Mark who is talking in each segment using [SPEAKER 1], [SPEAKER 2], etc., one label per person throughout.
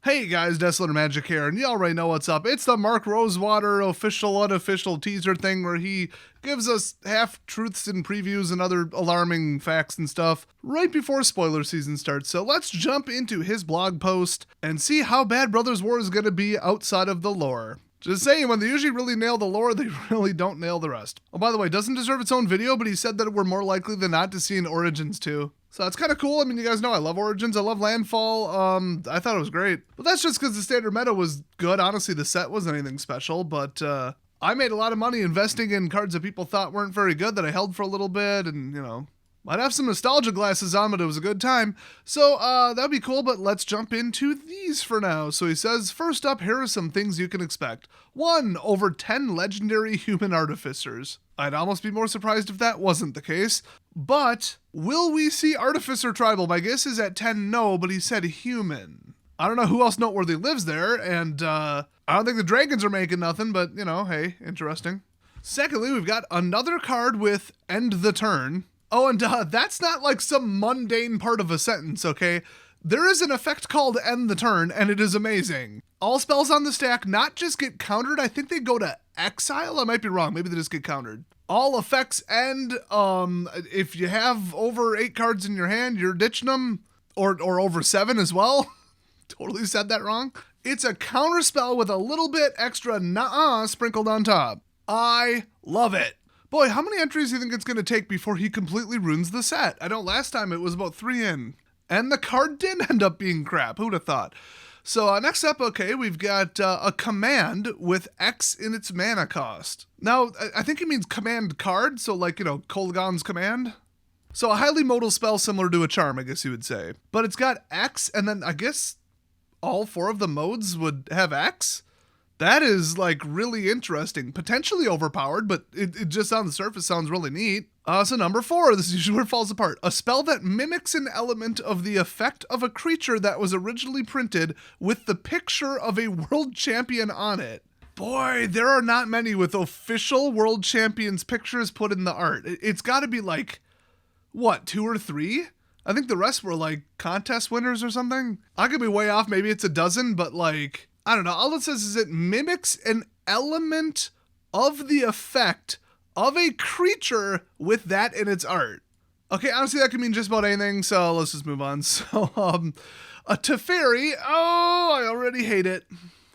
[SPEAKER 1] Hey guys, Desolate Magic here, and you already know what's up. It's the Mark Rosewater official, unofficial teaser thing where he gives us half-truths and previews and other alarming facts and stuff right before spoiler season starts. So let's jump into his blog post and see how bad Brothers War is going to be outside of the lore. Just saying, when they usually really nail the lore, they really don't nail the rest. Oh, by the way, doesn't deserve its own video, but he said that we're more likely than not to see an Origins too. So that's kind of cool. I mean, you guys know I love Origins. I love Landfall. I thought it was great. But that's just because the standard meta was good. Honestly, the set wasn't anything special. But I made a lot of money investing in cards that people thought weren't very good that I held for a little bit. And, you know, might have some nostalgia glasses on, but it was a good time. So that'd be cool, but let's jump into these for now. So he says, first up, here are some things you can expect. 1, over 10 legendary human artificers. I'd almost be more surprised if that wasn't the case. But will we see Artificer Tribal? My guess is at 10, no, but he said human. I don't know who else noteworthy lives there, and I don't think the dragons are making nothing, but, you know, hey, interesting. Secondly, we've got another card with End the Turn. Oh, and that's not like some mundane part of a sentence, okay? There is an effect called End the Turn, and it is amazing. All spells on the stack not just get countered, I think they go to exile? I might be wrong, maybe they just get countered. All effects end, if you have over 8 cards in your hand, you're ditching them, or over 7 as well. Totally said that wrong. It's a counter spell with a little bit extra sprinkled on top. I love it. Boy, how many entries do you think it's going to take before he completely ruins the set? I know last time it was about 3 in. And the card did end up being crap. Who'd have thought? So next up, okay, we've got a command with X in its mana cost. Now, I think it means command card, so like, you know, Kolaghan's command. So a highly modal spell similar to a charm, I guess you would say. But it's got X, and then I guess all 4 of the modes would have X? That is, like, really interesting. Potentially overpowered, but it just on the surface sounds really neat. So number 4, this is usually where it falls apart. A spell that mimics an element of the effect of a creature that was originally printed with the picture of a world champion on it. Boy, there are not many with official world champions pictures put in the art. It's got to be like, what, 2 or 3? I think the rest were like contest winners or something. I could be way off. Maybe it's a dozen, but like, I don't know. All it says is it mimics an element of the effect of a creature with that in its art. Okay, honestly, that could mean just about anything, so let's just move on. So, a Teferi, oh, I already hate it.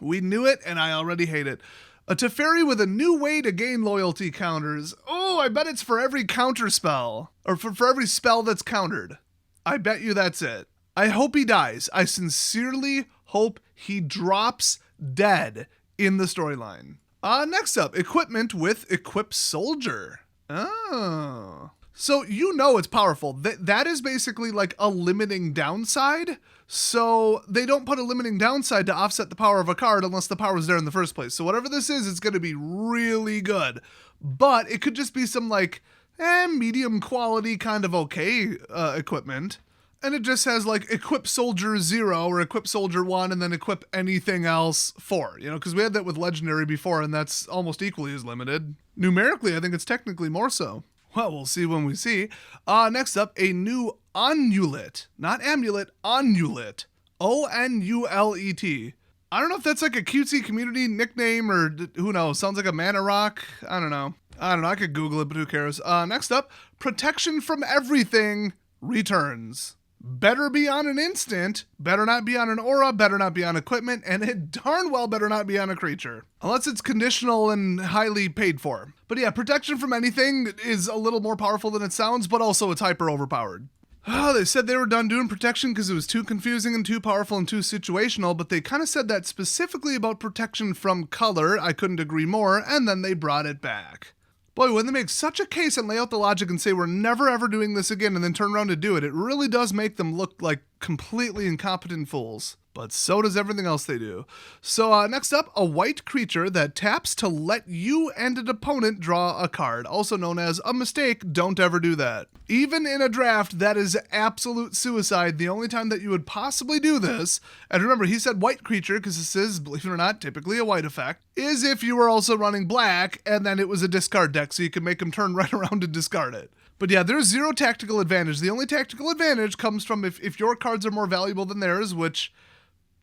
[SPEAKER 1] We knew it, and I already hate it. A Teferi with a new way to gain loyalty counters. Oh, I bet it's for every counter spell, or for every spell that's countered. I bet you that's it. I hope he dies. I sincerely hope he drops dead in the storyline. Next up, equipment with Equip Soldier. Oh. So you know it's powerful. That is basically like a limiting downside. So they don't put a limiting downside to offset the power of a card unless the power is there in the first place. So whatever this is, it's going to be really good. But it could just be some like medium quality kind of okay equipment. And it just has like Equip Soldier 0 or Equip Soldier 1 and then Equip anything else 4, you know, because we had that with Legendary before and that's almost equally as limited. Numerically, I think it's technically more so. Well, we'll see when we see. Next up, a new Onulet. Not amulet, Onulet. Onulet. I don't know if that's like a cutesy community nickname or who knows. Sounds like a mana rock. I don't know. I could Google it, but who cares? Next up, Protection from Everything returns. Better be on an instant, better not be on an aura, better not be on equipment, and it darn well better not be on a creature. Unless it's conditional and highly paid for. But yeah, protection from anything is a little more powerful than it sounds, but also it's hyper overpowered. Oh, they said they were done doing protection because it was too confusing and too powerful and too situational, but they kind of said that specifically about protection from color. I couldn't agree more, and then they brought it back. Boy, when they make such a case and lay out the logic and say we're never ever doing this again and then turn around to do it, it really does make them look like completely incompetent fools. But so does everything else they do. So next up, a white creature that taps to let you and an opponent draw a card, also known as a mistake. Don't ever do that. Even in a draft, that is absolute suicide. The only time that you would possibly do this, and remember, he said white creature because this is, believe it or not, typically a white effect, is if you were also running black and then it was a discard deck, so you could make them turn right around and discard it. But yeah, there's 0 tactical advantage. The only tactical advantage comes from if your cards are more valuable than theirs, which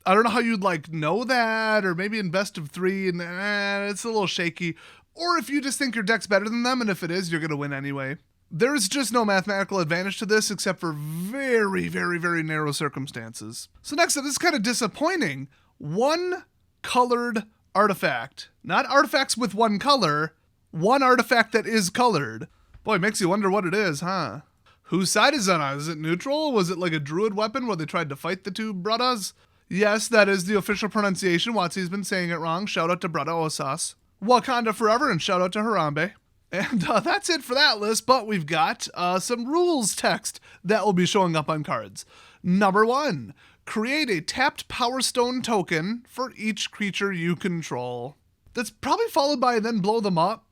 [SPEAKER 1] I don't know how you'd like know that, or maybe in best of 3 and it's a little shaky. Or if you just think your deck's better than them, and if it is, you're going to win anyway. There's just no mathematical advantage to this except for very, very, very narrow circumstances. So next up, this is kind of disappointing. One colored artifact. Not artifacts with one color, one artifact that is colored. Boy, it makes you wonder what it is, huh? Whose side is that on? Is it neutral? Was it like a druid weapon where they tried to fight the two brothers? Yes, that is the official pronunciation. Watsy's been saying it wrong. Shout out to Brother Osas. Wakanda forever, and shout out to Harambe. And that's it for that list, but we've got some rules text that will be showing up on cards. Number 1, create a tapped Power Stone token for each creature you control. That's probably followed by then blow them up.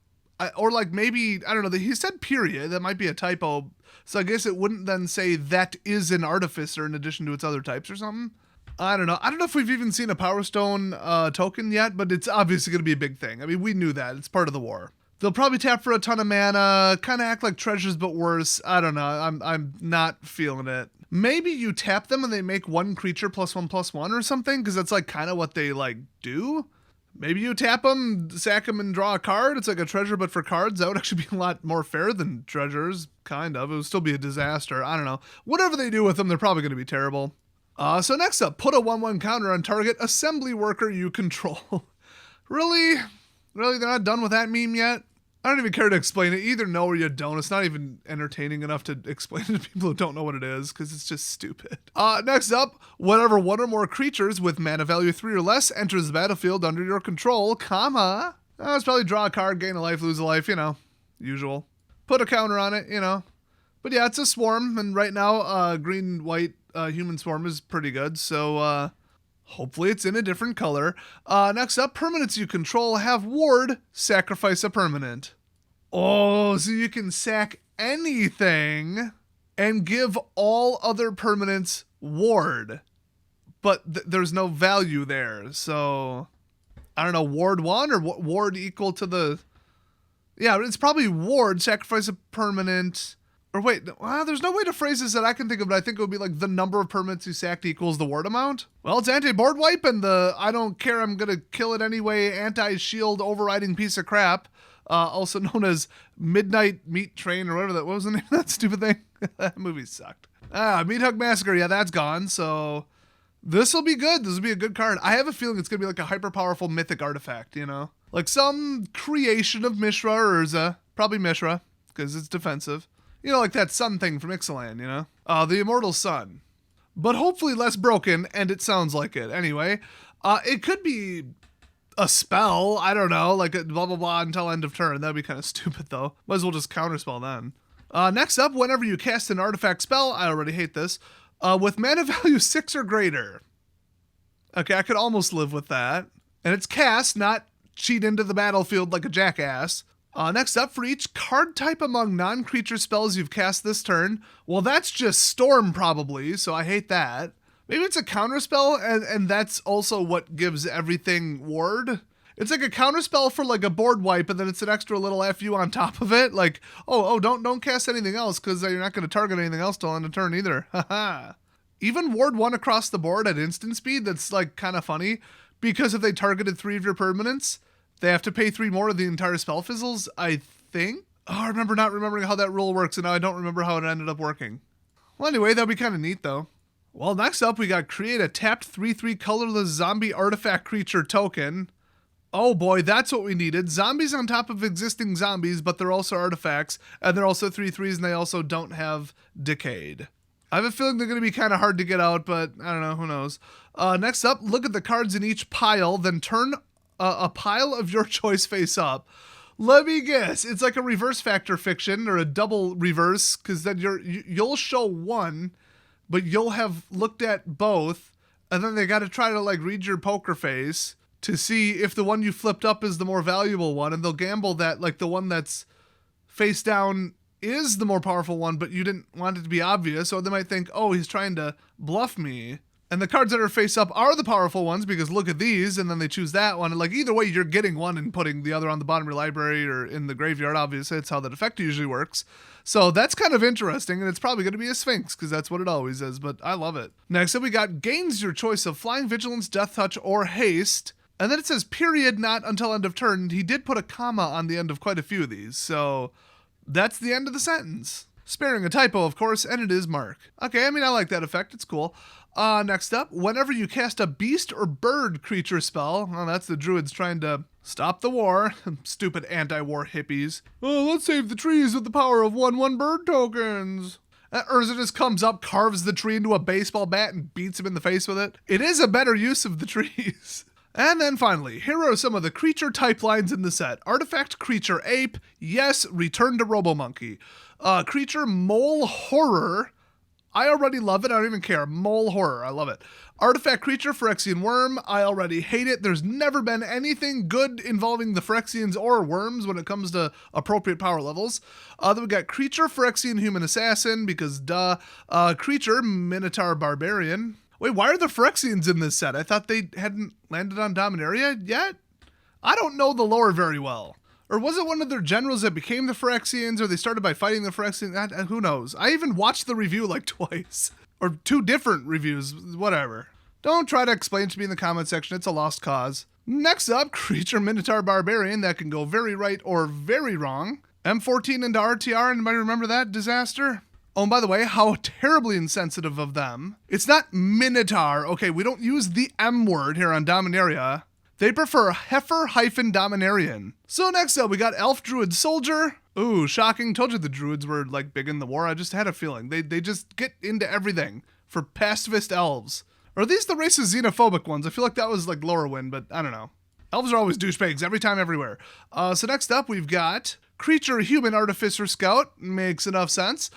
[SPEAKER 1] Or like maybe, I don't know, he said period. That might be a typo. So I guess it wouldn't then say that is an artificer in addition to its other types or something. I don't know. I don't know if we've even seen a Power Stone token yet, but it's obviously going to be a big thing. I mean, we knew that. It's part of the war. They'll probably tap for a ton of mana, kind of act like treasures, but worse. I don't know. I'm not feeling it. Maybe you tap them and they make one creature +1/+1 or something, because that's like kind of what they like do. Maybe you tap them, sack them, and draw a card. It's like a treasure, but for cards. That would actually be a lot more fair than treasures, kind of. It would still be a disaster. I don't know. Whatever they do with them, they're probably going to be terrible. So next up, put a 1/1 counter on target assembly worker you control. Really? Really? They're not done with that meme yet? I don't even care to explain it. Either know or you don't. It's not even entertaining enough to explain it to people who don't know what it is, because it's just stupid. Next up, whenever one or more creatures with mana value 3 or less enters the battlefield under your control, comma, it's probably draw a card, gain a life, lose a life, usual. Put a counter on it, But yeah, it's a swarm, and right now, green-white human swarm is pretty good, so hopefully it's in a different color. Next up, permanents you control have ward, sacrifice a permanent. Oh, so you can sack anything and give all other permanents ward. But there's no value there, so I don't know, ward 1 or ward equal to the... Yeah, it's probably ward, sacrifice a permanent... Or wait, there's no way to phrase this that I can think of, but I think it would be like the number of permanents you sacked equals the ward amount. Well, it's anti-board wipe and the I don't care, I'm going to kill it anyway anti-shield overriding piece of crap, also known as Midnight Meat Train or whatever that, what was the name of that stupid thing? That movie sucked. Meat Hug Massacre, yeah, that's gone, so this will be good. This will be a good card. I have a feeling it's going to be like a hyper-powerful mythic artifact, Like some creation of Mishra or Urza, probably Mishra, because it's defensive. Like that sun thing from Ixalan, the Immortal Sun. But hopefully less broken, and it sounds like it. Anyway, it could be a spell, I don't know, like a blah blah blah until end of turn. That'd be kind of stupid though. Might as well just counterspell then. Next up, whenever you cast an artifact spell, I already hate this, with mana value 6 or greater. Okay, I could almost live with that. And it's cast, not cheat into the battlefield like a jackass. Next up, for each card type among non-creature spells you've cast this turn, well, that's just Storm probably, so I hate that. Maybe it's a counterspell, and that's also what gives everything ward. It's like a counterspell for like a board wipe, and then it's an extra little FU on top of it. Like, don't cast anything else, because you're not going to target anything else till end of turn either. Haha. Even ward 1 across the board at instant speed, that's like kind of funny, because if they targeted 3 of your permanents, they have to pay 3 more of the entire spell fizzles, I think? I remember not remembering how that rule works, and now I don't remember how it ended up working. Well, anyway, that'd be kind of neat, though. Well, next up, we got create a tapped 3/3 colorless zombie artifact creature token. Oh boy, that's what we needed. Zombies on top of existing zombies, but they're also artifacts, and they're also 3/3s, and they also don't have decayed. I have a feeling they're going to be kind of hard to get out, but I don't know, who knows. Next up, look at the cards in each pile, then turn a pile of your choice face up. Let me guess, it's like a reverse factor fiction or a double reverse, because then you'll show one, but you'll have looked at both, and then they got to try to like read your poker face to see if the one you flipped up is the more valuable one, and they'll gamble that like the one that's face down is the more powerful one, but you didn't want it to be obvious, so they might think, oh, he's trying to bluff me. And the cards that are face up are the powerful ones because look at these, and then they choose that one. And like either way, you're getting one and putting the other on the bottom of your library or in the graveyard. Obviously, it's how that effect usually works. So that's kind of interesting, and it's probably going to be a Sphinx because that's what it always is, but I love it. Next up, we got gains your choice of Flying, Vigilance, Death Touch, or Haste. And then it says period, not until end of turn. He did put a comma on the end of quite a few of these, so that's the end of the sentence. Sparing a typo, of course, and it is Mark. Okay, I mean, I like that effect. It's cool. Next up, whenever you cast a beast or bird creature spell, well, that's the druids trying to stop the war. Stupid anti-war hippies. Oh, let's save the trees with the power of 1/1 bird tokens. Urza just comes up, carves the tree into a baseball bat, and beats him in the face with it. It is a better use of the trees. And then finally, here are some of the creature type lines in the set. Artifact creature ape, yes, return to Robomonkey. Creature mole horror, I already love it, I don't even care. Mole horror, I love it. Artifact creature Phyrexian worm, I already hate it. There's never been anything good involving the Phyrexians or worms when it comes to appropriate power levels. Then we got creature Phyrexian human assassin, because duh. Creature Minotaur barbarian. Wait, why are the Phyrexians in this set? I thought they hadn't landed on Dominaria yet? I don't know the lore very well. Or was it one of their generals that became the Phyrexians, or they started by fighting the Phyrexians? Who knows? I even watched the review like twice. Or 2 different reviews, whatever. Don't try to explain to me in the comment section, it's a lost cause. Next up, Creature Minotaur Barbarian, that can go very right or very wrong. M14 into RTR, anybody remember that disaster? Oh, and by the way, how terribly insensitive of them. It's not Minotaur. Okay, we don't use the M word here on Dominaria. They prefer Heifer-Dominarian. So next up, we got Elf Druid Soldier. Ooh, shocking. Told you the Druids were like big in the war. I just had a feeling. They just get into everything for pacifist elves. Or are these the racist xenophobic ones? I feel like that was like Lorwyn, but I don't know. Elves are always douchebags every time, everywhere. So next up, we've got Creature Human Artificer Scout. Makes enough sense.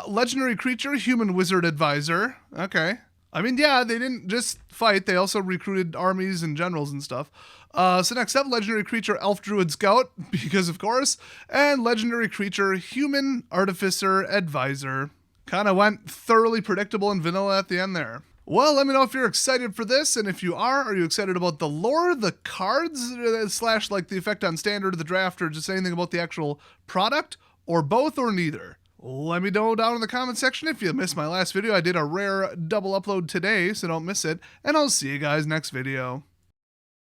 [SPEAKER 1] Legendary Creature Human Wizard Advisor. Okay. I mean, yeah, they didn't just fight. They also recruited armies and generals and stuff. So next up, Legendary Creature Elf Druid Scout, because of course. And Legendary Creature Human Artificer Advisor. Kind of went thoroughly predictable and vanilla at the end there. Well, let me know if you're excited for this, and if you are you excited about the lore, the cards, slash like the effect on standard, the draft, or just anything about the actual product, or both, or neither? Let me know down in the comment section. If you missed my last video, I did a rare double upload today, so don't miss it, and I'll see you guys next video.